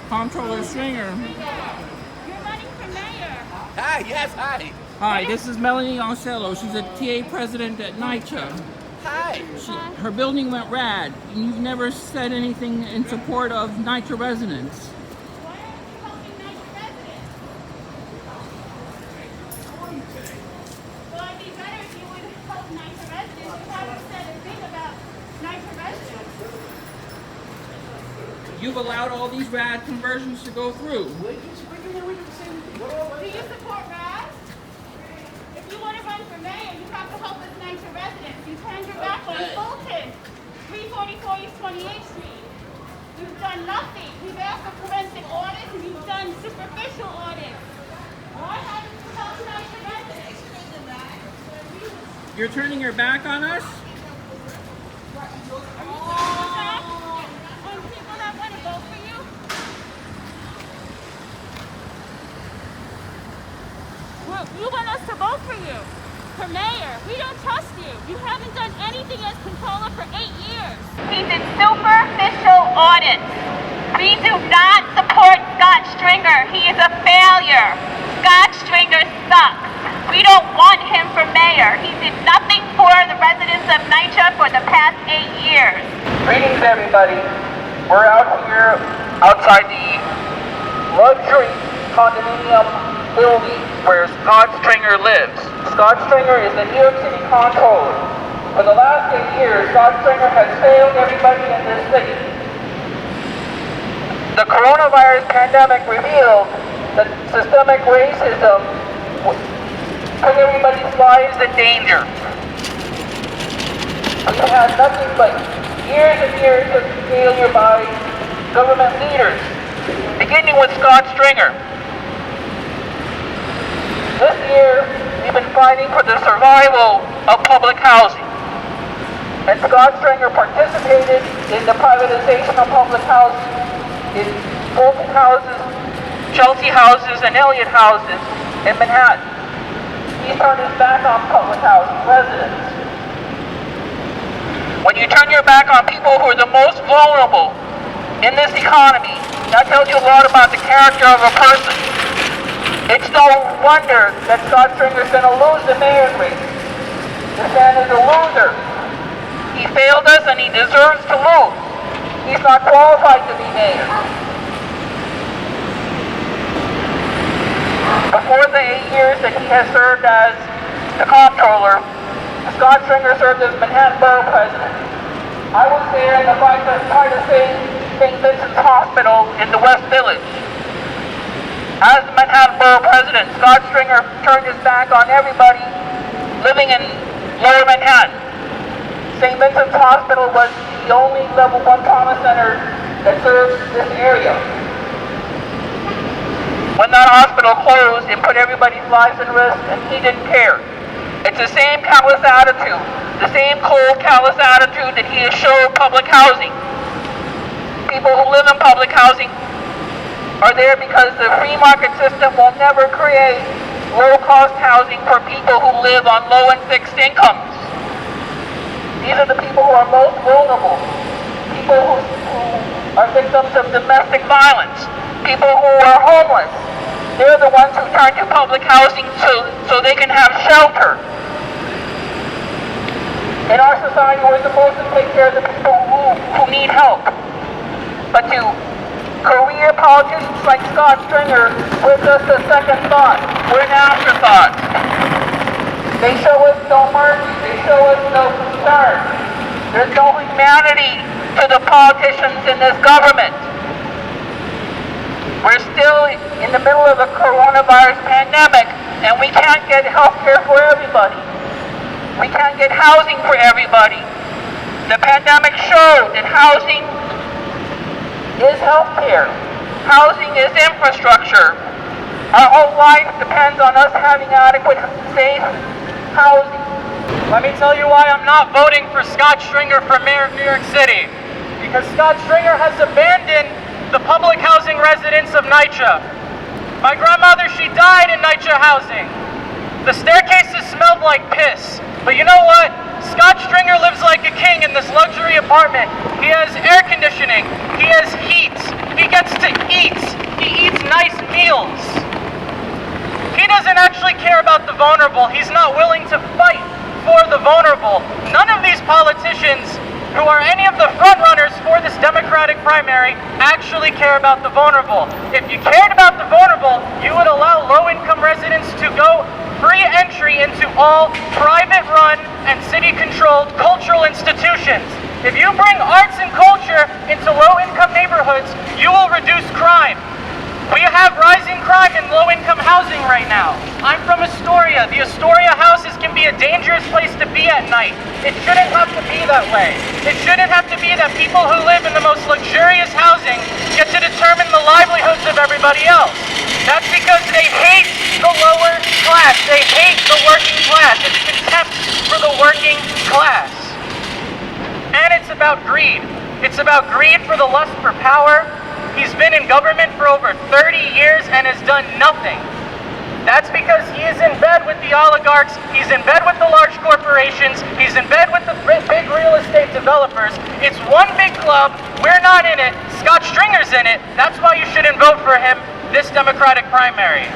Comptroller Stringer. You're running for mayor. Hi, yes, hi. Hi, this is Melanie Oncello. She's a TA president at NYCHA. Hi. Her building went rad, and you've never said anything in support of NYCHA residents. Why aren't you helping NYCHA residents? Well, it'd be better if you would help NYCHA residents. You haven't said a thing about NYCHA residents. You've allowed all these rad conversions to go through. Do you support RAS? If you want to run for mayor, you have to help us NYCHA residents. You turned your back on Fulton, 344 East 28th Street. You've done nothing. We've asked for forensic audits, and you've done superficial audits. Why haven't you helped NYCHA residents? You're turning your back on us? On people that want to vote for you? You want us to vote for you, for mayor. We don't trust you. You haven't done anything as controller for 8 years. He did superficial audits. We do not support Scott Stringer. He is a failure. Scott Stringer sucks. We don't want him for mayor. He did nothing for the residents of NYCHA for the past 8 years. Greetings, everybody. We're out here outside the luxury condominium building where Scott Stringer lives. Scott Stringer is the New York City comptroller. For the last 8 years, Scott Stringer has failed everybody in this city. The coronavirus pandemic revealed that systemic racism put everybody's lives in danger. We've had nothing but years and years of failure by government leaders, beginning with Scott Stringer. This year, we've been fighting for the survival of public housing. And Scott Stringer participated in the privatization of public housing in Fulton houses, Chelsea houses, and Elliott houses in Manhattan. He's turned his back on public housing residents. When you turn your back on people who are the most vulnerable in this economy, that tells you a lot about the character of a person. It's no wonder that Scott Stringer is going to lose the mayor's race. This man is a loser. He failed us and he deserves to lose. He's not qualified to be mayor. Before the 8 years that he has served as the comptroller, Scott Stringer served as Manhattan Borough President. I was there in the privatization St. Vincent's Hospital in the West Village. As the Manhattan Borough President, Scott Stringer turned his back on everybody living in Lower Manhattan. St. Vincent's Hospital was the only level 1 trauma center that served this area. When that hospital closed, it put everybody's lives at risk, and he didn't care. It's the same callous attitude, the same cold, callous attitude that he has showed public housing. People who live in public housing are there because the free market system will never create low-cost housing for people who live on low and fixed incomes. These are the people who are most vulnerable, people who are victims of domestic violence, people who are homeless. They're the ones who turn to public housing so they can have shelter. In our society, we're supposed to take care of the people who need help. But to career politicians like Scott Stringer, we're just a second thought. We're an afterthought. They show us no mercy. They show us no concern. There's no humanity to the politicians in this government. We're still in the middle of a coronavirus pandemic, and we can't get health care for everybody. We can't get housing for everybody. The pandemic showed that housing is healthcare. Housing is infrastructure. Our whole life depends on us having adequate, safe housing. Let me tell you why I'm not voting for Scott Stringer for mayor of New York City. Because Scott Stringer has abandoned the public housing residents of NYCHA. My grandmother, she died in NYCHA housing. The staircases smelled like piss. But you know what? Scott Stringer lives like a king in this luxury apartment. He has air conditioning. He has heat. He gets to eat. He eats nice meals. He doesn't actually care about the vulnerable. He's not willing to fight for the vulnerable. None of these politicians who are any of the front runners for this Democratic primary actually care about the vulnerable. If you cared about the vulnerable, you would allow low-income residents to go free entry into all private-run and city-controlled cultural institutions. If you bring arts and culture into low-income neighborhoods, you will reduce crime. We have rising crime in low-income housing right now. I'm from Astoria. The Astoria houses can be a dangerous place to be at night. It shouldn't have to be that way. It shouldn't have to be that people who live in the most luxurious housing get to determine the livelihoods of everybody else. That's because they hate the lower class. They hate the working class. It's contempt for the working class. And it's about greed. It's about greed for the lust for power. He's been in government for over 30 years and has done nothing. That's because he is in bed with the oligarchs, he's in bed with the large corporations, he's in bed with the big real estate developers. It's one big club, we're not in it, Scott Stringer's in it. That's why you shouldn't vote for him this Democratic primary.